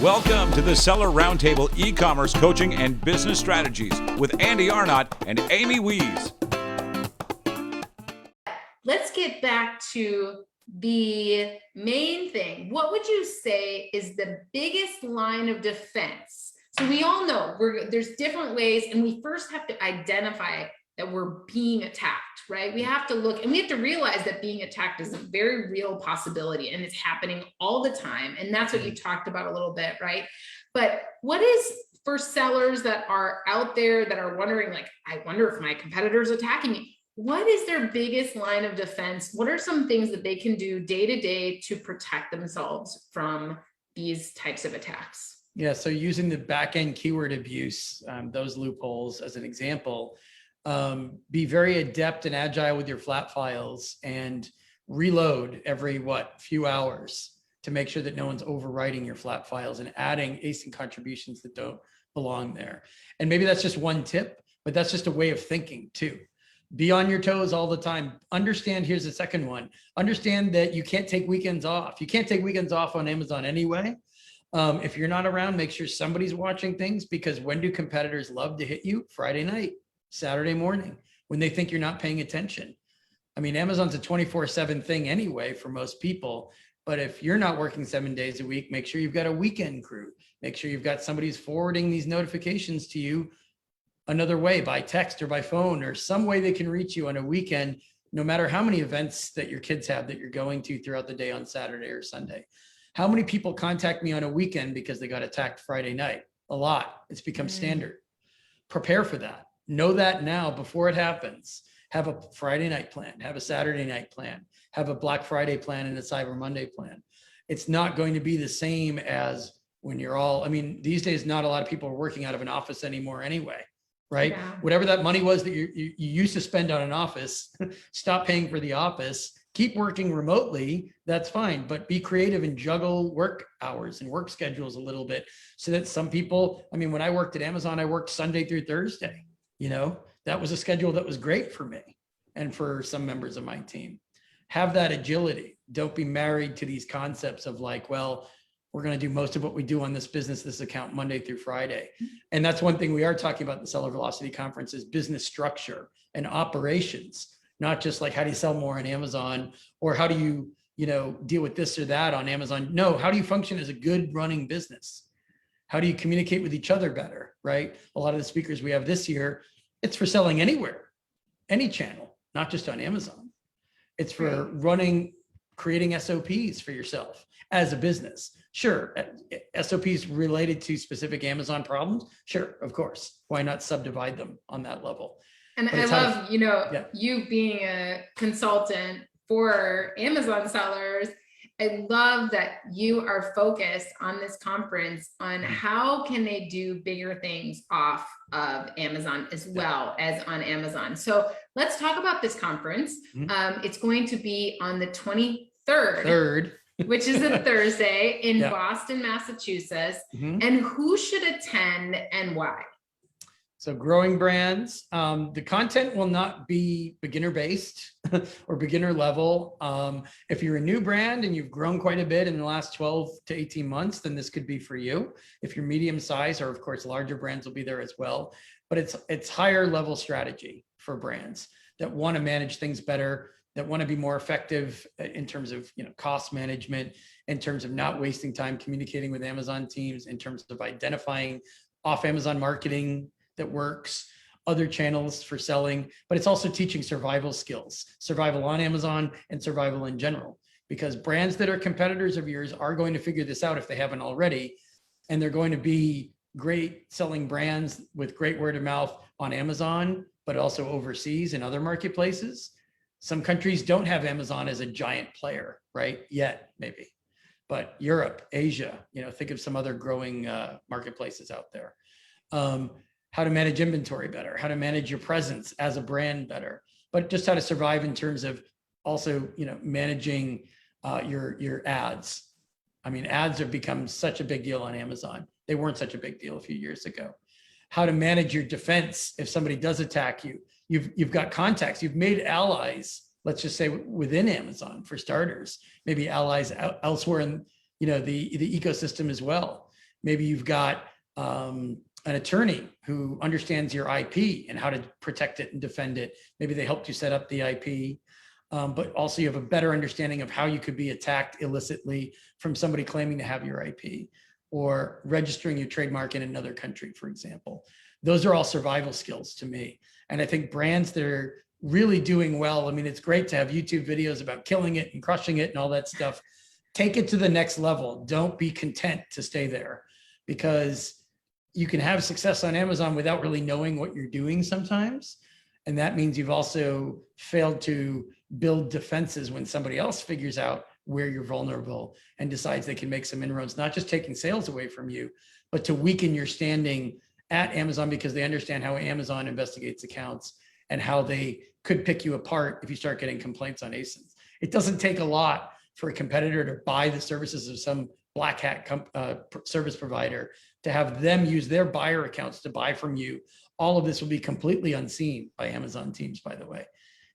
Welcome to the Seller Roundtable e-commerce coaching and business strategies with Andy Arnott and Amy Wees. Let's get back to the main thing. What would you say is the biggest line of defense? So we all know there's different ways, and we first have to identify that we're being attacked, right? We have to look and we have to realize that being attacked is a very real possibility and it's happening all the time. And that's what you talked about a little bit, right? But what is for sellers that are out there that are wondering, like, I wonder if my competitor's attacking me. What is their biggest line of defense? What are some things that they can do day to day to protect themselves from these types of attacks? Yeah, so using the back-end keyword abuse, those loopholes as an example, be very adept and agile with your flat files and reload every few hours to make sure that no one's overwriting your flat files and adding async contributions that don't belong there. And maybe that's just one tip, but that's just a way of thinking too. Be on your toes all the time. Understand, here's the second one. Understand that you can't take weekends off. You can't take weekends off on Amazon anyway. If you're not around, make sure somebody's watching things, because when do competitors love to hit you? Friday night, Saturday morning, when they think you're not paying attention. I mean, Amazon's a 24/7 thing anyway for most people, but if you're not working 7 days a week, make sure you've got a weekend crew. Make sure you've got somebody who's forwarding these notifications to you another way, by text or by phone, or some way they can reach you on a weekend, no matter how many events that your kids have that you're going to throughout the day on Saturday or Sunday. How many people contact me on a weekend because they got attacked Friday night? A lot. It's become standard. Prepare for that. Know that now before it happens. Have a Friday night plan, have a Saturday night plan, have a Black Friday plan and a Cyber Monday plan. It's not going to be the same as when you're all, I mean, these days, not a lot of people are working out of an office anymore anyway, right? Yeah. Whatever that money was that you used to spend on an office, stop paying for the office, keep working remotely, that's fine, but be creative and juggle work hours and work schedules a little bit, so that some people, I mean, when I worked at Amazon, I worked Sunday through Thursday. You know, that was a schedule that was great for me and for some members of my team. Have that agility. Don't be married to these concepts of like, well, we're going to do most of what we do on this business, this account, Monday through Friday. And that's one thing we are talking about at the Seller Velocity Conference is business structure and operations, not just like, how do you sell more on Amazon, or how do you, deal with this or that on Amazon? No, how do you function as a good running business? How do you communicate with each other better, right? A lot of the speakers we have this year, it's for selling anywhere, any channel, not just on Amazon. It's for creating SOPs for yourself as a business. Sure, SOPs related to specific Amazon problems. Sure, of course. Why not subdivide them on that level? And I love, you being a consultant for Amazon sellers. I love that you are focused on this conference on how can they do bigger things off of Amazon as well as on Amazon. So let's talk about this conference. It's going to be on the 23rd, which is a Thursday in Boston, Massachusetts. And who should attend and why? So growing brands, the content will not be beginner based or beginner level. If you're a new brand and you've grown quite a bit in the last 12 to 18 months, then this could be for you. If you're medium size, or of course, larger brands will be there as well. But it's higher level strategy for brands that want to manage things better, that want to be more effective in terms of cost management, in terms of not wasting time communicating with Amazon teams, in terms of identifying off Amazon marketing that works, other channels for selling, but it's also teaching survival skills, survival on Amazon and survival in general, because brands that are competitors of yours are going to figure this out if they haven't already, and they're going to be great selling brands with great word of mouth on Amazon, but also overseas and other marketplaces. Some countries don't have Amazon as a giant player, right? Yet, maybe, but Europe, Asia, think of some other growing marketplaces out there. How to manage inventory better, how to manage your presence as a brand better, but just how to survive in terms of also, managing your ads. I mean, ads have become such a big deal on Amazon. They weren't such a big deal a few years ago. How to manage your defense if somebody does attack you. You've got contacts, you've made allies, let's just say within Amazon for starters, maybe allies elsewhere in the ecosystem as well. Maybe you've got an attorney who understands your IP and how to protect it and defend it. Maybe they helped you set up the IP, but also you have a better understanding of how you could be attacked illicitly from somebody claiming to have your IP or registering your trademark in another country, for example. Those are all survival skills to me. And I think brands that are really doing well, I mean, it's great to have YouTube videos about killing it and crushing it and all that stuff. Take it to the next level. Don't be content to stay there, because you can have success on Amazon without really knowing what you're doing sometimes. And that means you've also failed to build defenses when somebody else figures out where you're vulnerable and decides they can make some inroads, not just taking sales away from you, but to weaken your standing at Amazon, because they understand how Amazon investigates accounts and how they could pick you apart if you start getting complaints on ASINs. It doesn't take a lot for a competitor to buy the services of some black hat service provider, to have them use their buyer accounts to buy from you. All of this will be completely unseen by Amazon teams, by the way,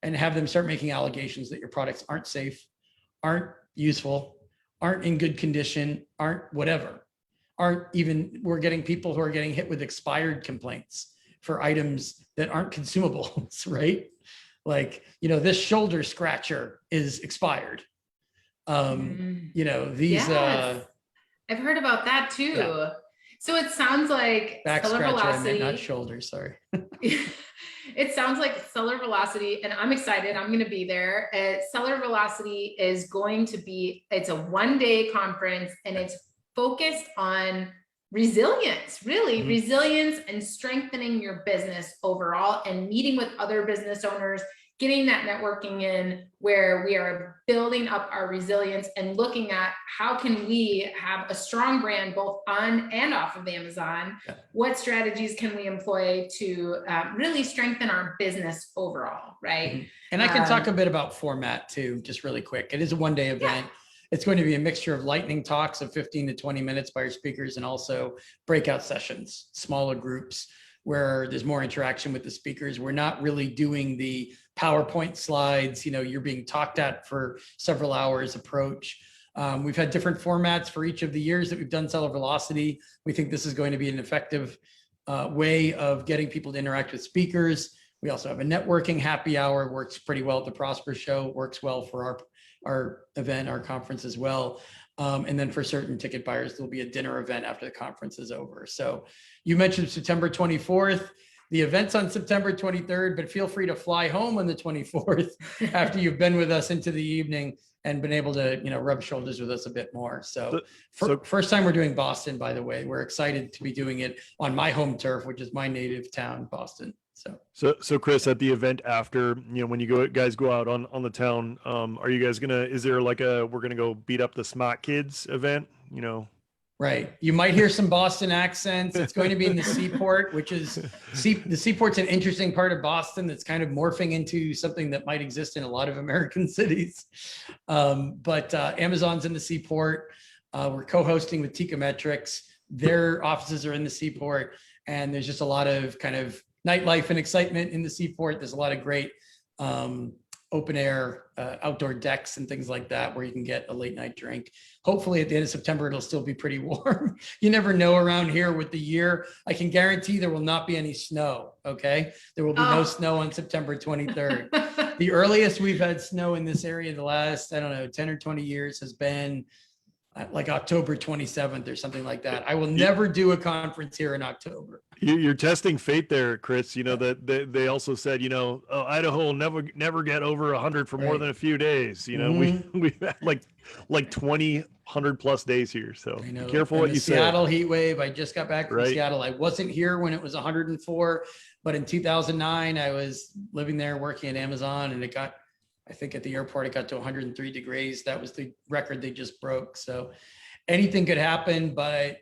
and have them start making allegations that your products aren't safe, aren't useful, aren't in good condition, aren't whatever, aren't even, we're getting people who are getting hit with expired complaints for items that aren't consumables, right? Like, this shoulder scratcher is expired. These, Yes. I've heard about that too. Yeah. So it sounds like back seller scratcher, velocity, I meant, not shoulder, sorry. It sounds like seller velocity, and I'm excited. I'm going to be there. Seller velocity is going to be, it's a one-day conference, and it's focused on resilience, really resilience and strengthening your business overall, and meeting with other business owners, getting that networking in, where we are building up our resilience and looking at how can we have a strong brand both on and off of Amazon. Yeah. What strategies can we employ to really strengthen our business overall, right? And I can talk a bit about format too, just really quick. It is a one-day event. Yeah. It's going to be a mixture of lightning talks of 15 to 20 minutes by our speakers, and also breakout sessions, smaller groups where there's more interaction with the speakers. We're not really doing the PowerPoint slides, you're being talked at for several hours approach. We've had different formats for each of the years that we've done Seller Velocity. We think this is going to be an effective way of getting people to interact with speakers. We also have a networking happy hour, works pretty well at the Prosper Show, works well for our event, our conference as well. And then for certain ticket buyers, there'll be a dinner event after the conference is over. So you mentioned September 24th. The event's on September 23rd, but feel free to fly home on the 24th after you've been with us into the evening and been able to, rub shoulders with us a bit more. So first time we're doing Boston, by the way. We're excited to be doing it on my home turf, which is my native town, Boston. So Chris, at the event after, when you guys go out on the town, are you guys is there like we're gonna go beat up the smart kids event, Right. You might hear some Boston accents. It's going to be in the Seaport, which is the Seaport's an interesting part of Boston that's kind of morphing into something that might exist in a lot of American cities. But Amazon's in the Seaport. We're co-hosting with Techometrics. Their offices are in the Seaport, and there's just a lot of kind of nightlife and excitement in the Seaport. There's a lot of great open air outdoor decks and things like that where you can get a late night drink. Hopefully at the end of September, it'll still be pretty warm. You never know around here with the year. I can guarantee there will not be any snow, okay? There will be no snow on September 23rd. The earliest we've had snow in this area the last, 10 or 20 years has been like October 27th or something like that. I will never do a conference here in October. You're testing fate there, Chris. That they also said, Idaho will never get over 100 for more than a few days. We've had like 20, 100 plus days here. So be careful what you say. Seattle heat wave. I just got back from Seattle. I wasn't here when it was 104, but in 2009, I was living there working at Amazon, and I think at the airport, it got to 103 degrees. That was the record they just broke. So anything could happen, but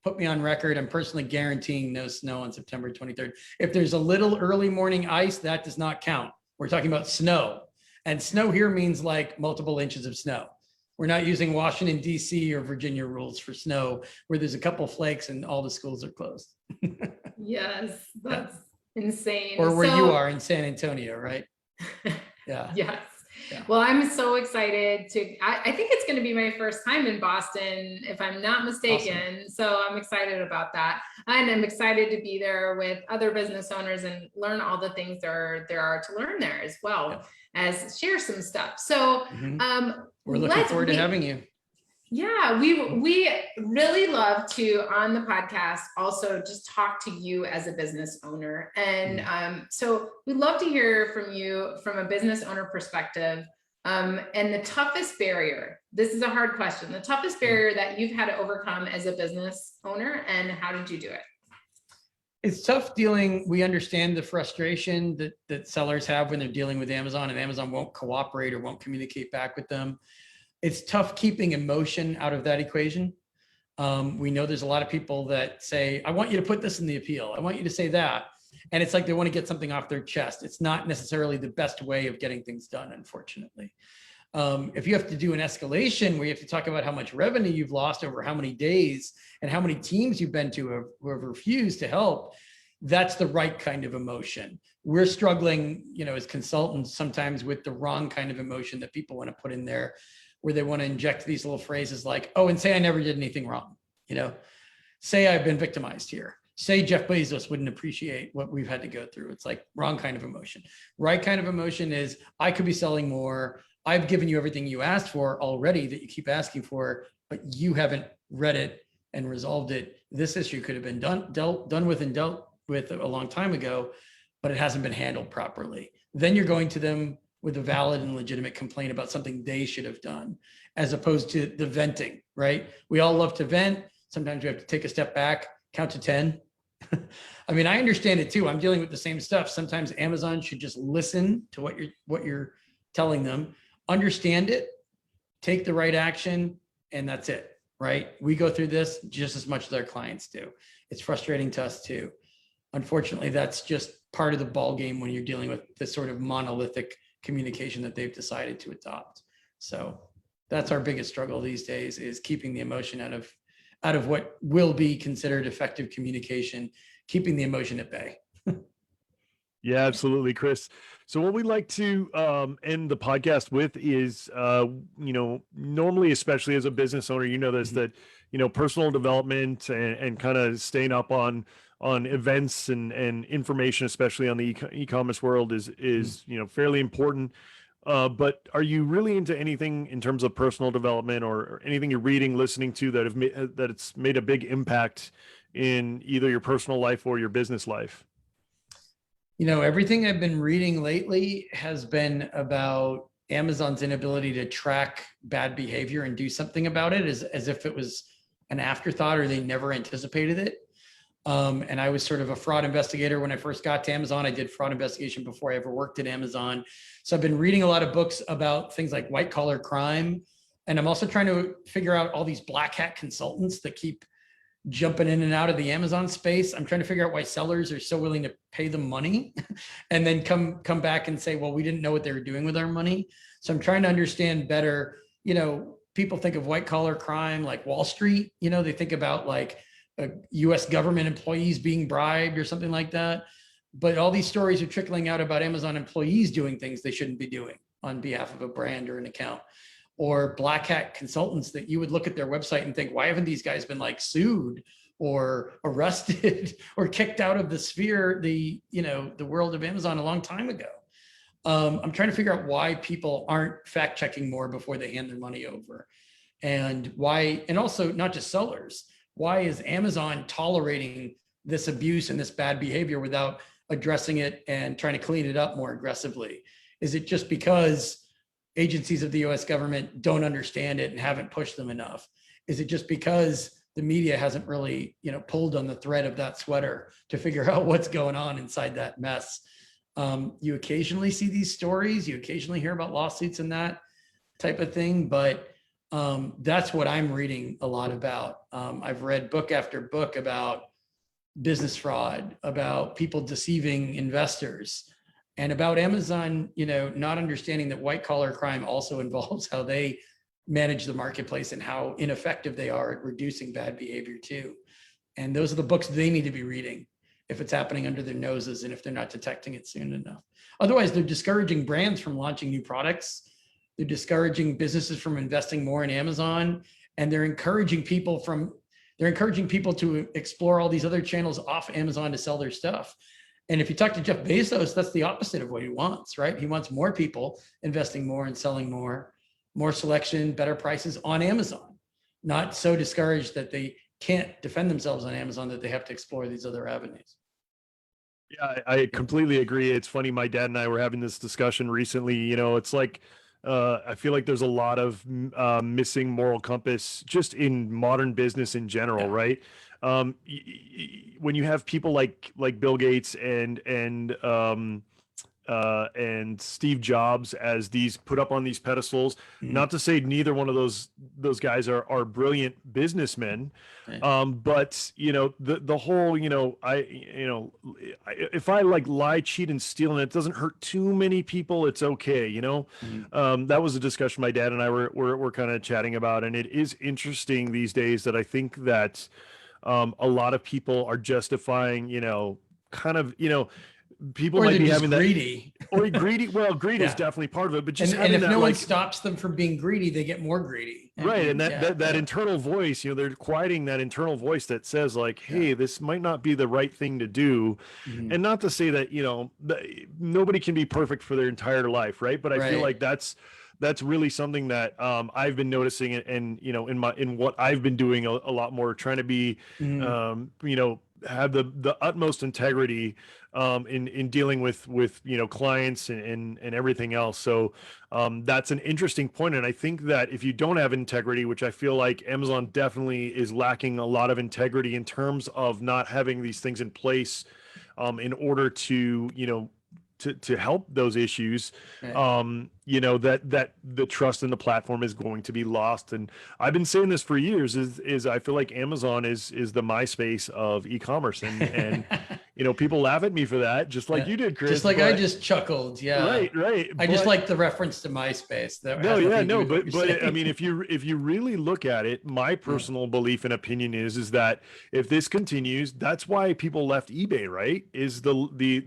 put me on record. I'm personally guaranteeing no snow on September 23rd. If there's a little early morning ice, that does not count. We're talking about snow, and snow here means like multiple inches of snow. We're not using Washington, DC or Virginia rules for snow, where there's a couple flakes and all the schools are closed. Yes, that's insane. Or where you are in San Antonio, right? Yeah. Yes. Well, I'm so excited I think it's going to be my first time in Boston, if I'm not mistaken. Awesome. So I'm excited about that. And I'm excited to be there with other business owners and learn all the things there are to learn there as well, as share some stuff. So we're looking forward to having you. Yeah, we really love to, on the podcast, also just talk to you as a business owner. And so we'd love to hear from you from a business owner perspective. And the toughest barrier, this is a hard question, the toughest barrier that you've had to overcome as a business owner, and how did you do it? It's tough dealing. We understand the frustration that sellers have when they're dealing with Amazon, and Amazon won't cooperate or won't communicate back with them. It's tough keeping emotion out of that equation. We know there's a lot of people that say, I want you to put this in the appeal. I want you to say that. And it's like they want to get something off their chest. It's not necessarily the best way of getting things done, unfortunately. If you have to do an escalation where you have to talk about how much revenue you've lost over how many days and how many teams you've been to who have refused to help, that's the right kind of emotion. We're struggling, as consultants sometimes with the wrong kind of emotion that people want to put in there, where they want to inject these little phrases like, oh, and say I never did anything wrong. Say I've been victimized here. Say Jeff Bezos wouldn't appreciate what we've had to go through. It's like wrong kind of emotion. Right kind of emotion is I could be selling more. I've given you everything you asked for already that you keep asking for, but you haven't read it and resolved it. This issue could have been done with and dealt with a long time ago, but it hasn't been handled properly. Then you're going to them with a valid and legitimate complaint about something they should have done, as opposed to the venting, right? We all love to vent. Sometimes we have to take a step back, count to 10. I mean, I understand it too. I'm dealing with the same stuff. Sometimes Amazon should just listen to what you're telling them, understand it, take the right action, and that's it, right? We go through this just as much as our clients do. It's frustrating to us too. Unfortunately, that's just part of the ball game when you're dealing with this sort of monolithic communication that they've decided to adopt. So that's our biggest struggle these days, is keeping the emotion out of what will be considered effective communication, keeping the emotion at bay. Yeah, absolutely, Chris. So what we like to end the podcast with is, normally, especially as a business owner, this, that, personal development and kind of staying up on events and information, especially on the e-commerce world is fairly important. But are you really into anything in terms of personal development or anything you're reading, listening to that it's made a big impact in either your personal life or your business life? Everything I've been reading lately has been about Amazon's inability to track bad behavior and do something about it, as if it was an afterthought or they never anticipated it. And I was sort of a fraud investigator when I first got to Amazon. I did fraud investigation before I ever worked at Amazon. So I've been reading a lot of books about things like white collar crime. And I'm also trying to figure out all these black hat consultants that keep jumping in and out of the Amazon space. I'm trying to figure out why sellers are so willing to pay them money and then come back and say, well, we didn't know what they were doing with our money. So I'm trying to understand better. People think of white collar crime like Wall Street. They think about like US government employees being bribed or something like that. But all these stories are trickling out about Amazon employees doing things they shouldn't be doing on behalf of a brand or an account, or black hat consultants that you would look at their website and think, why haven't these guys been like sued or arrested or kicked out of the sphere, the world of Amazon a long time ago? I'm trying to figure out why people aren't fact checking more before they hand their money over, and why, and also not just sellers. Why is Amazon tolerating this abuse and this bad behavior without addressing it and trying to clean it up more aggressively? Is it just because agencies of the US government don't understand it and haven't pushed them enough? Is it just because the media hasn't really, pulled on the thread of that sweater to figure out what's going on inside that mess? You occasionally see these stories, you occasionally hear about lawsuits and that type of thing, but that's what I'm reading a lot about. I've read book after book about business fraud, about people deceiving investors, and about Amazon, not understanding that white collar crime also involves how they manage the marketplace and how ineffective they are at reducing bad behavior too. And those are the books they need to be reading if it's happening under their noses and if they're not detecting it soon enough. Otherwise, they're discouraging brands from launching new products They're discouraging businesses from investing more in Amazon, and they're encouraging people to explore all these other channels off Amazon to sell their stuff. And if you talk to Jeff Bezos, that's the opposite of what he wants, right? He wants more people investing more and selling more selection, better prices on Amazon, not so discouraged that they can't defend themselves on Amazon that they have to explore these other avenues. Yeah, I completely agree. It's funny. My dad and I were having this discussion recently. It's like, I feel like there's a lot of missing moral compass just in modern business in general, Yeah. right? When you have people like Bill Gates and Steve Jobs as these put up on these pedestals, not to say neither one of those guys are brilliant businessmen, Right. but the whole, if I like lie, cheat, and steal, and it doesn't hurt too many people, it's okay. That was a discussion my dad and I were kind of chatting about, and it is interesting these days that I think that a lot of people are justifying, kind of, people Or might they're be just having greedy. that, or greedy. Well, greed is Yeah. definitely part of it, but just And having if that, no one like, stops them from being greedy, they get more greedy. right, and Yeah, that yeah. internal voice, they're quieting that internal voice that says like, hey, this might not be the right thing to do. Mhm. And not to say that nobody can be perfect for their entire life, right? But I feel Right. like that's really something that I've been noticing, and in what I've been doing a lot more, trying to be have the utmost integrity in dealing with clients and everything else. So that's an interesting point, and I think that if you don't have integrity, which I feel like Amazon definitely is lacking a lot of integrity in terms of not having these things in place in order to to help those issues, Right. that the trust in the platform is going to be lost. And I've been saying this for years, is I feel like Amazon is the MySpace of e-commerce, and people laugh at me for that, just like Yeah. you did, Chris. Just like I just chuckled. Yeah. Right. I just like the reference to MySpace. That No, has yeah, nothing to do no, with what but you're I saying. mean, if you really look at it, my personal belief and opinion is that if this continues, that's why people left eBay, right? Is the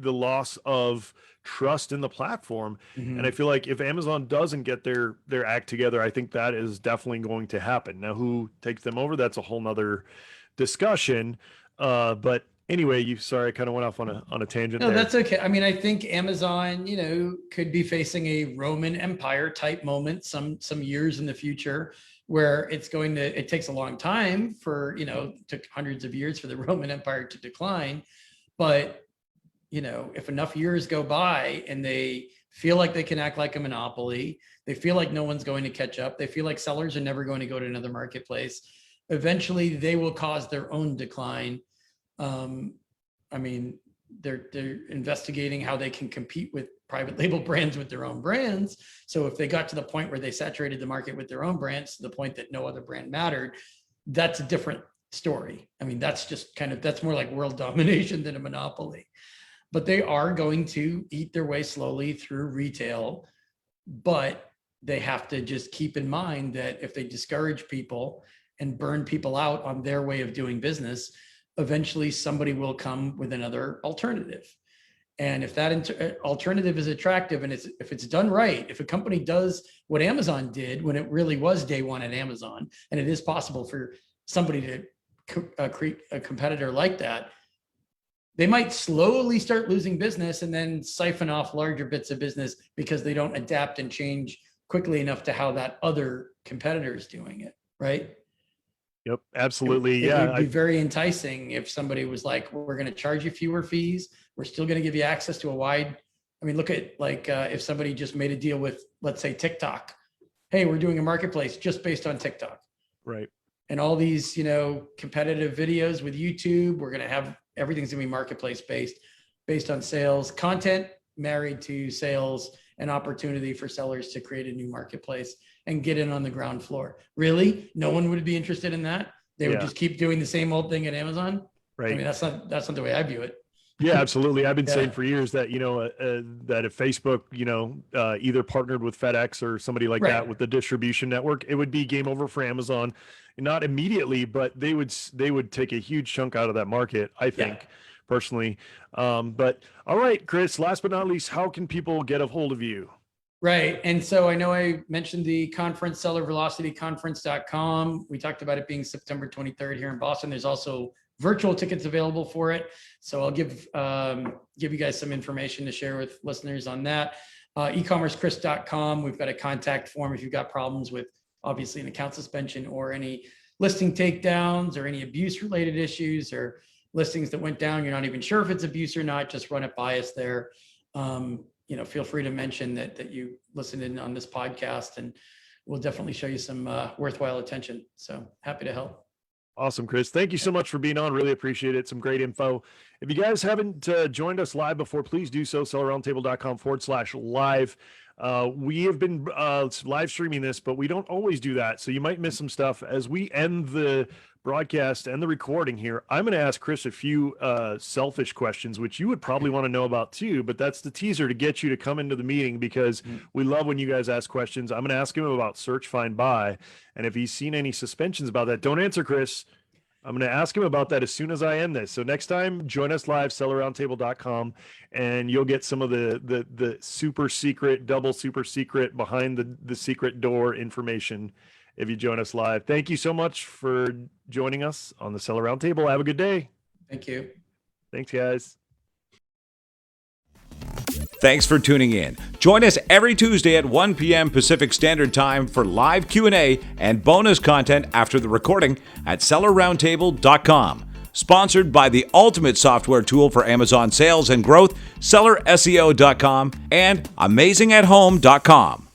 loss of trust in the platform. And I feel like if Amazon doesn't get their act together, I think that is definitely going to happen. Now, who takes them over, that's a whole nother discussion. But anyway, sorry, I kind of went off on a tangent No, there. that's okay. I mean, I think Amazon, could be facing a Roman Empire type moment some years in the future, where it takes a long time for, took hundreds of years for the Roman Empire to decline. But, if enough years go by and they feel like they can act like a monopoly, they feel like no one's going to catch up, they feel like sellers are never going to go to another marketplace, eventually they will cause their own decline. I mean, they're investigating how they can compete with private label brands with their own brands. So if they got to the point where they saturated the market with their own brands to the point that no other brand mattered, that's a different story. I mean, that's just that's more like world domination than a monopoly. But they are going to eat their way slowly through retail, but they have to just keep in mind that if they discourage people and burn people out on their way of doing business, eventually somebody will come with another alternative. And if that alternative is attractive, and if it's done right, if a company does what Amazon did when it really was day one at Amazon, and it is possible for somebody to create a competitor like that, they might slowly start losing business and then siphon off larger bits of business because they don't adapt and change quickly enough to how that other competitor is doing it, right? Yep, absolutely. It would be very enticing if somebody was like, we're going to charge you fewer fees. We're still going to give you access to a wide. I mean, look at if somebody just made a deal with, let's say, TikTok. Hey, we're doing a marketplace just based on TikTok. Right. And all these, competitive videos with YouTube, we're going to have everything's going to be marketplace based on sales, content married to sales, and opportunity for sellers to create a new marketplace and get in on the ground floor. Really? No one would be interested in that. They would just keep doing the same old thing at Amazon. Right. I mean, that's not the way I view it. Yeah, absolutely. I've been saying for years that, that if Facebook, either partnered with FedEx or somebody like that with the distribution network, it would be game over for Amazon. Not immediately, but they would take a huge chunk out of that market, I think, personally. But all right, Chris, last but not least, how can people get a hold of you? Right. And so I know I mentioned the conference, sellervelocityconference.com. We talked about it being September 23rd here in Boston. There's also virtual tickets available for it. So I'll give you guys some information to share with listeners on that. ecommercechris.com. We've got a contact form if you've got problems with obviously an account suspension or any listing takedowns or any abuse related issues or listings that went down. You're not even sure if it's abuse or not, just run it by us there. Feel free to mention that you listened in on this podcast, and we'll definitely show you some worthwhile attention. So happy to help. Awesome, Chris. Thank you so much for being on. Really appreciate it. Some great info. If you guys haven't joined us live before, please do so. sellerroundtable.com/live. We have been live streaming this, but we don't always do that. So you might miss some stuff. As we end the broadcast and the recording here, I'm going to ask Chris a few selfish questions, which you would probably want to know about too, but that's the teaser to get you to come into the meeting because we love when you guys ask questions. I'm going to ask him about search, find, buy. And if he's seen any suspensions about that, don't answer, Chris. I'm going to ask him about that as soon as I end this. So next time, join us live, sellerroundtable.com, and you'll get some of the super secret, double super secret, behind the secret door information if you join us live. Thank you so much for joining us on the Seller Roundtable. Have a good day. Thank you. Thanks, guys. Thanks for tuning in. Join us every Tuesday at 1 p.m. Pacific Standard Time for live Q&A and bonus content after the recording at sellerroundtable.com. Sponsored by the ultimate software tool for Amazon sales and growth, sellerseo.com and amazingathome.com.